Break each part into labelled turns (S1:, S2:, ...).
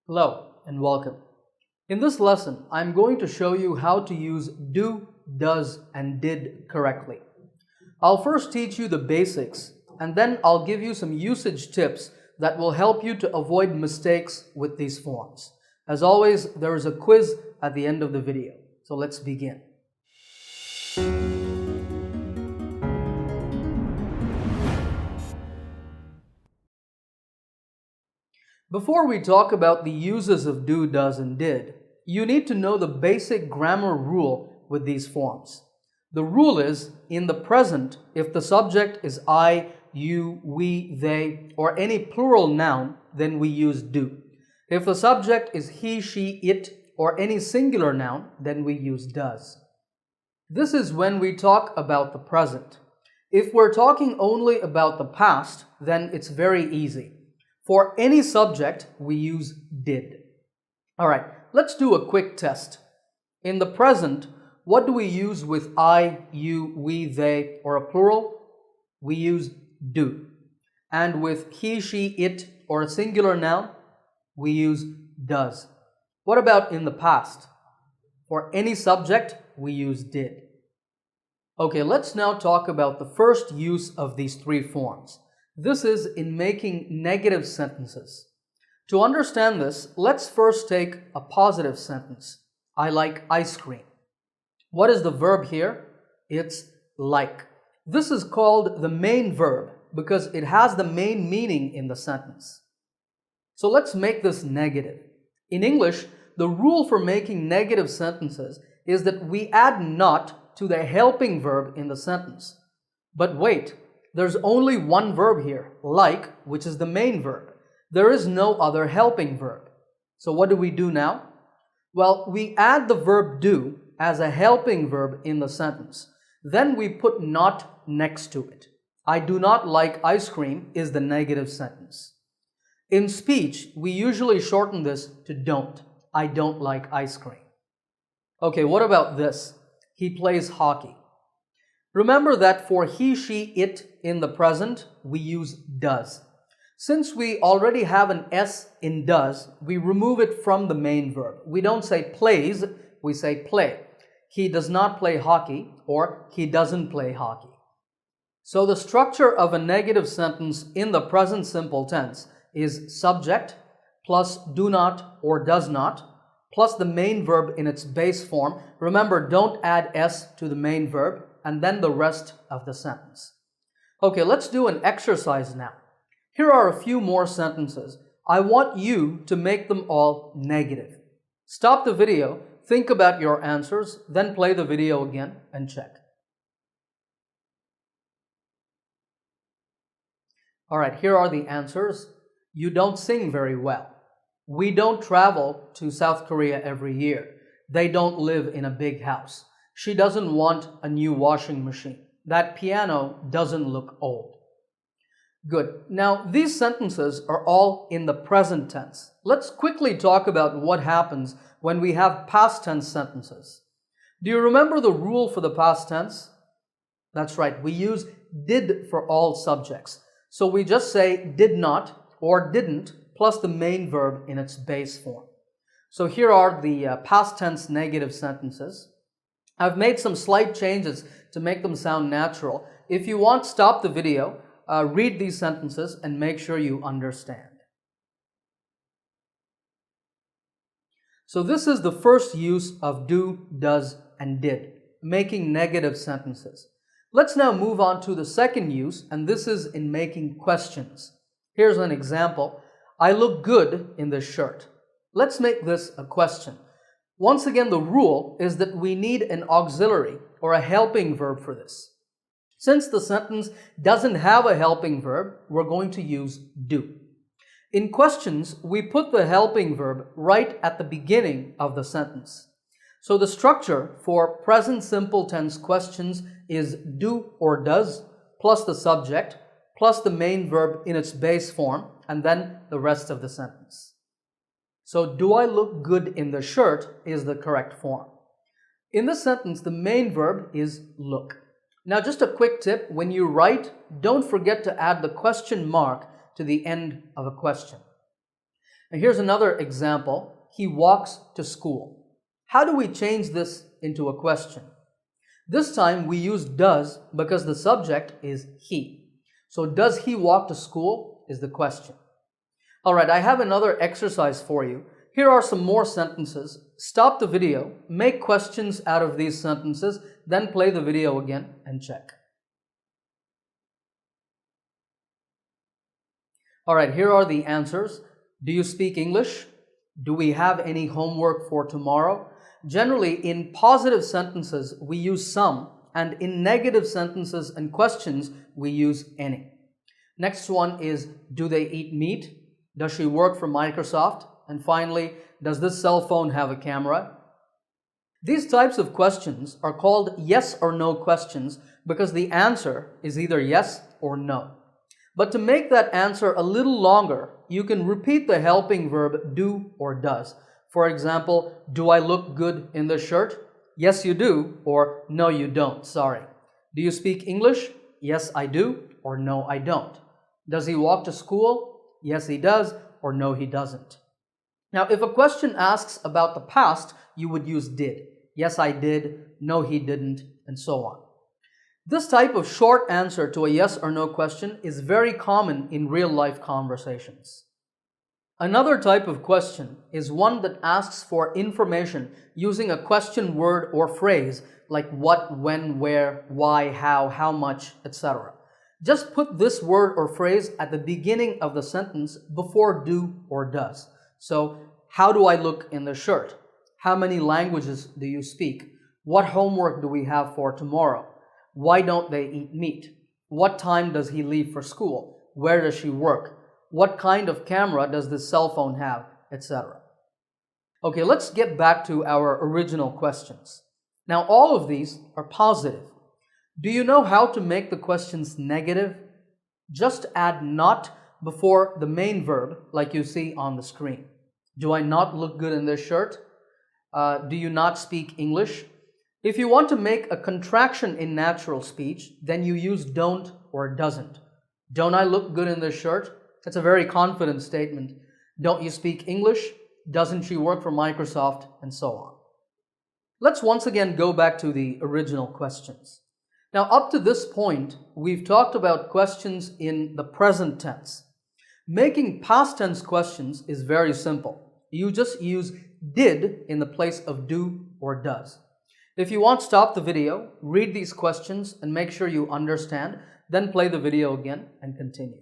S1: Hello and welcome. In this lesson, I'm going to show you how to use do, does, and did correctly. I'll first teach you the basics, and then I'll give you some usage tips that will help you to avoid mistakes with these forms. As always, there is a quiz at the end of the video. So let's begin. Before we talk about the uses of do, does, and did, you need to know the basic grammar rule with these forms. The rule is, in the present, if the subject is I, you, we, they, or any plural noun, then we use do. If the subject is he, she, it, or any singular noun, then we use does. This is when we talk about the present. If we're talking only about the past, then it's very easy. For any subject, we use did. All right, let's do a quick test. In the present, what do we use with I, you, we, they, or a plural? We use do. And with he, she, it, or a singular noun, we use does. What about in the past? For any subject, we use did. Okay, let's now talk about the first use of these three forms. This is in making negative sentences. To understand this, let's first take a positive sentence. I like ice cream. What is the verb here? It's like. This is called the main verb because it has the main meaning in the sentence. So let's make this negative. In English, the rule for making negative sentences is that we add not to the helping verb in the sentence. But wait. There's only one verb here, like, which is the main verb. There is no other helping verb. So what do we do now? Well, we add the verb do as a helping verb in the sentence. Then we put not next to it. I do not like ice cream is the negative sentence. In speech, we usually shorten this to don't. I don't like ice cream. Okay, what about this? He plays hockey. Remember that for he, she, it in the present, we use does. Since we already have an S in does, we remove it from the main verb. We don't say plays, we say play. He does not play hockey or he doesn't play hockey. So the structure of a negative sentence in the present simple tense is subject plus do not or does not plus the main verb in its base form. Remember, don't add S to the main verb. And then the rest of the sentence. Okay, let's do an exercise now. Here are a few more sentences. I want you to make them all negative. Stop the video, think about your answers, then play the video again and check. All right, here are the answers. You don't sing very well. We don't travel to South Korea every year. They don't live in a big house. She doesn't want a new washing machine. That piano doesn't look old. Good. Now, these sentences are all in the present tense. Let's quickly talk about what happens when we have past tense sentences. Do you remember the rule for the past tense? That's right. We use did for all subjects. So we just say did not or didn't plus the main verb in its base form. So here are the past tense negative sentences. I've made some slight changes to make them sound natural. If you want, stop the video, read these sentences, and make sure you understand. So this is the first use of do, does, and did, making negative sentences. Let's now move on to the second use, and this is in making questions. Here's an example. I look good in this shirt. Let's make this a question. Once again, the rule is that we need an auxiliary or a helping verb for this. Since the sentence doesn't have a helping verb, we're going to use do. In questions, we put the helping verb right at the beginning of the sentence. So the structure for present simple tense questions is do or does plus the subject plus the main verb in its base form and then the rest of the sentence. So, do I look good in the shirt is the correct form. In this sentence, the main verb is look. Now, just a quick tip, when you write, don't forget to add the question mark to the end of a question. And here's another example. He walks to school. How do we change this into a question? This time we use does because the subject is he. So does he walk to school is the question. All right, I have another exercise for you. Here are some more sentences. Stop the video, make questions out of these sentences, then play the video again and check. All right, here are the answers. Do you speak English? Do we have any homework for tomorrow? Generally, in positive sentences, we use some, and in negative sentences and questions, we use any. Next one is, do they eat meat? Does she work for Microsoft? And finally, does this cell phone have a camera? These types of questions are called yes or no questions because the answer is either yes or no. But to make that answer a little longer, you can repeat the helping verb do or does. For example, do I look good in this shirt? Yes, you do, or no, you don't, sorry. Do you speak English? Yes, I do, or no, I don't. Does he walk to school? Yes, he does, or no, he doesn't. Now, if a question asks about the past, you would use did. Yes, I did, no, he didn't, and so on. This type of short answer to a yes or no question is very common in real-life conversations. Another type of question is one that asks for information using a question word or phrase like what, when, where, why, how much, etc. Just put this word or phrase at the beginning of the sentence before do or does. So, how do I look in the shirt? How many languages do you speak? What homework do we have for tomorrow? Why don't they eat meat? What time does he leave for school? Where does she work? What kind of camera does this cell phone have? Etc. Okay, let's get back to our original questions. Now, all of these are positive. Do you know how to make the questions negative? Just add not before the main verb like you see on the screen. Do I not look good in this shirt? Do you not speak English? If you want to make a contraction in natural speech, then you use don't or doesn't. Don't I look good in this shirt? That's a very confident statement. Don't you speak English? Doesn't she work for Microsoft? And so on. Let's once again go back to the original questions. Now, up to this point, we've talked about questions in the present tense. Making past tense questions is very simple. You just use did in the place of do or does. If you want, stop the video, read these questions, and make sure you understand, then play the video again and continue.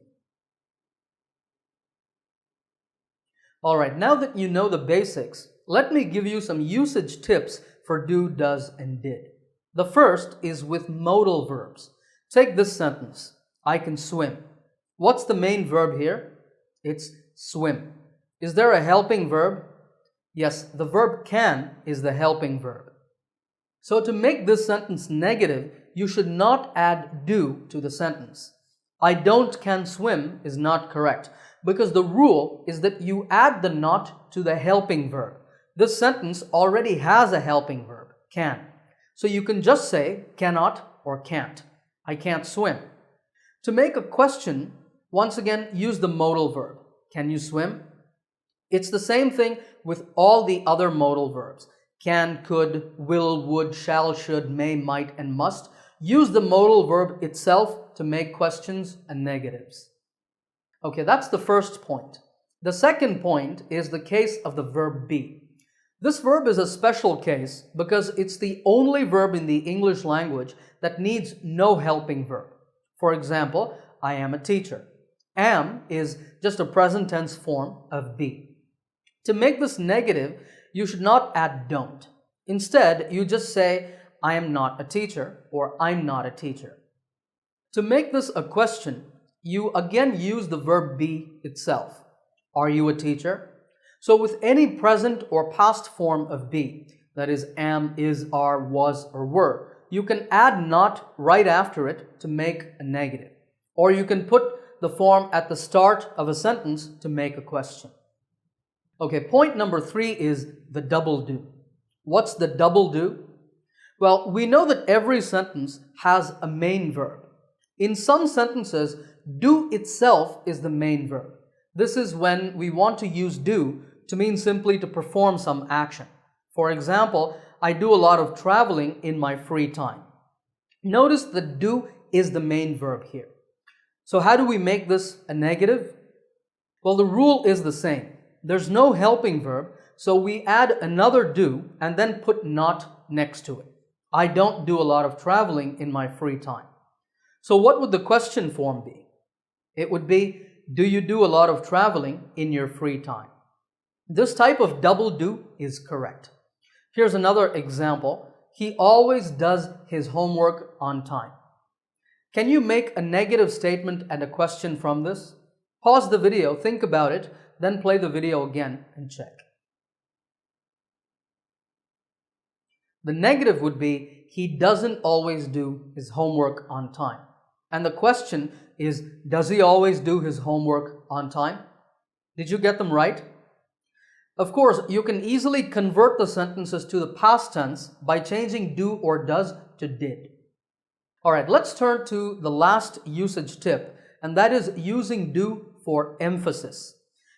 S1: Alright, now that you know the basics, let me give you some usage tips for do, does, and did. The first is with modal verbs. Take this sentence, I can swim. What's the main verb here? It's swim. Is there a helping verb? Yes, the verb can is the helping verb. So to make this sentence negative, you should not add do to the sentence. I can swim is not correct because the rule is that you add the not to the helping verb. This sentence already has a helping verb, can. So you can just say cannot or can't. I can't swim. To make a question, once again, use the modal verb. Can you swim? It's the same thing with all the other modal verbs. Can, could, will, would, shall, should, may, might, and must. Use the modal verb itself to make questions and negatives. Okay, that's the first point. The second point is the case of the verb be. This verb is a special case because it's the only verb in the English language that needs no helping verb. For example, I am a teacher. Am is just a present tense form of be. To make this negative, you should not add don't. Instead, you just say, I am not a teacher or I'm not a teacher. To make this a question, you again use the verb be itself. Are you a teacher? So with any present or past form of be, that is am, is, are, was, or were, you can add not right after it to make a negative. Or you can put the form at the start of a sentence to make a question. Okay, point number 3 is the double do. What's the double do? Well, we know that every sentence has a main verb. In some sentences, do itself is the main verb. This is when we want to use do to mean simply to perform some action. For example, I do a lot of traveling in my free time. Notice the do is the main verb here. So how do we make this a negative? Well, the rule is the same. There's no helping verb, so we add another do and then put not next to it. I don't do a lot of traveling in my free time. So what would the question form be? It would be, do you do a lot of traveling in your free time? This type of double do is correct. Here's another example. He always does his homework on time. Can you make a negative statement and a question from this? Pause the video, think about it, then play the video again and check. The negative would be, he doesn't always do his homework on time. And the question is, does he always do his homework on time? Did you get them right? Of course, you can easily convert the sentences to the past tense by changing do or does to did. Alright, let's turn to the last usage tip, and that is using do for emphasis.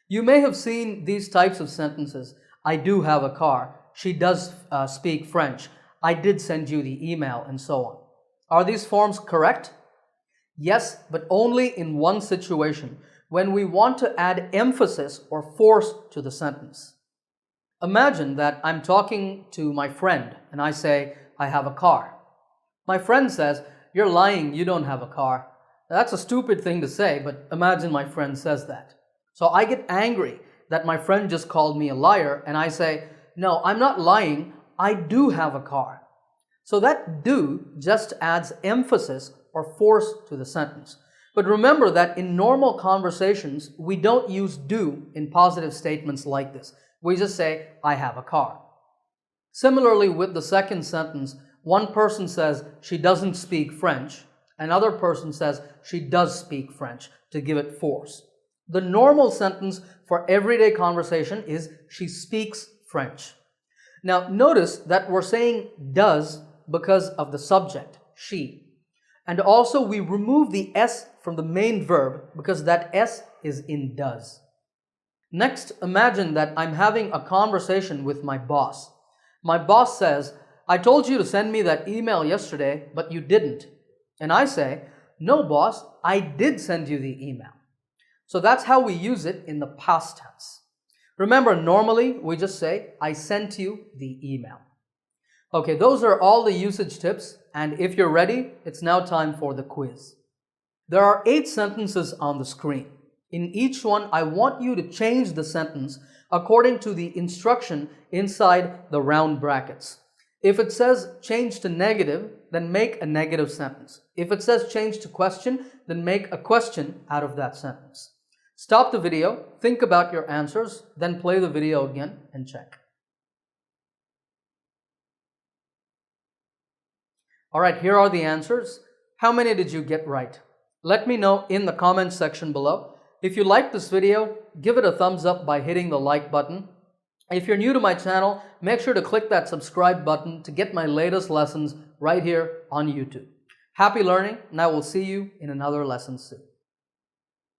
S1: You may have seen these types of sentences. I do have a car. She does speak French. I did send you the email, and so on. Are these forms correct? Yes, but only in one situation, when we want to add emphasis or force to the sentence. Imagine that I'm talking to my friend and I say, I have a car. My friend says, you're lying, you don't have a car. That's a stupid thing to say, but imagine my friend says that. So I get angry that my friend just called me a liar and I say, no, I'm not lying, I do have a car. So that do just adds emphasis or force to the sentence. But remember that in normal conversations, we don't use do in positive statements like this. We just say, I have a car. Similarly, with the second sentence, one person says she doesn't speak French. Another person says she does speak French to give it force. The normal sentence for everyday conversation is she speaks French. Now notice that we're saying does because of the subject, she. And also we remove the S from the main verb because that S is in does. Next, imagine that I'm having a conversation with my boss. My boss says, I told you to send me that email yesterday, but you didn't. And I say, no boss, I did send you the email. So that's how we use it in the past tense. Remember, normally we just say, I sent you the email. Okay, those are all the usage tips, and if you're ready, it's now time for the quiz. There are 8 sentences on the screen. In each one, I want you to change the sentence according to the instruction inside the round brackets. If it says change to negative, then make a negative sentence. If it says change to question, then make a question out of that sentence. Stop the video, think about your answers, then play the video again and check. Alright, here are the answers. How many did you get right? Let me know in the comments section below. If you liked this video, give it a thumbs up by hitting the like button. If you're new to my channel, make sure to click that subscribe button to get my latest lessons right here on YouTube. Happy learning, and I will see you in another lesson soon.